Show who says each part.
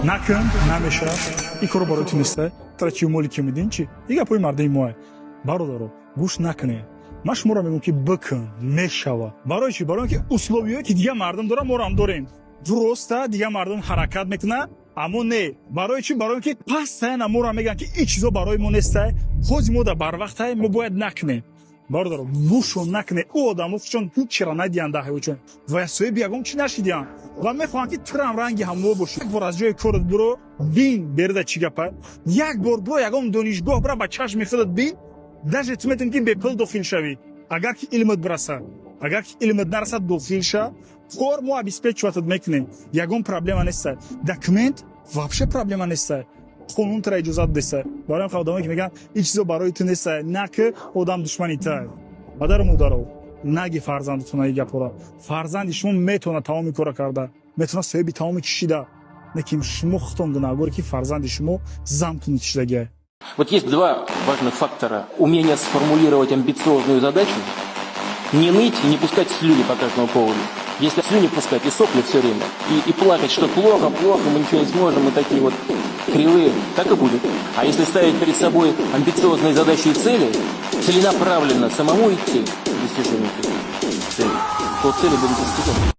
Speaker 1: накун намеша ин коро барои ту неста трачи моли ки мидин чи дига пои мардаи моа бародаро гӯш накунед ман шуморо мегӯям ки бикун мешава барои чи барои ки условиҳое ки дига мардум дорам моро ҳам дорем дуруста дига мардум ҳаракат мекунад аммо не барои чи барои ки пастаяна моро мегӯям ки ин чизо барои мо неста ҳози мо дар барвақта мо бояд накунем бародаро гӯшо накунед ӯ одамо чон ҳеҷ чира надиҳанд дар ҳаётчон ва соҳиби ягон чи нашидиҳанд ва мехоҳам ки тирам ранги ҳамво бошад як бор аз ҷои корат биро бин берда чӣ гапа як бор биро ягон донишгоҳ бира ба чашми худат бин даже ту метавонӣ ки бепул дохил шавӣ агар ки илмат бирасад агар ки илмат нарасад дохил ша кор мо обеспечиватат мекунем ягон проблема неста документ вообще проблема неста қонун тира иҷозат деста барои ин одамое ки мегӯянд ин чизо барои ту неста на ки одам душмани та мадару модаро наги фарзандатон ин гапҳоро фарзанди шумо метавонад тамоми кора карда метавонад соҳиби тамоми кишида лекин шумо худтон гунаҳгоре ки фарзанди шумо замкунут шудагия.
Speaker 2: Вот есть два важных фактора. Умение сформулировать амбициозную задачу, не ныть и не пускать слюни по каждому поводу. Если слюни пускать и сопли все время, и плакать, что плохо, плохо, мы ничего не сможем, мы такие вот кривые, так и будет. А если ставить перед собой амбициозные задачи и цели, целенаправленно самому идти к достижению цели, то цели будут достижены.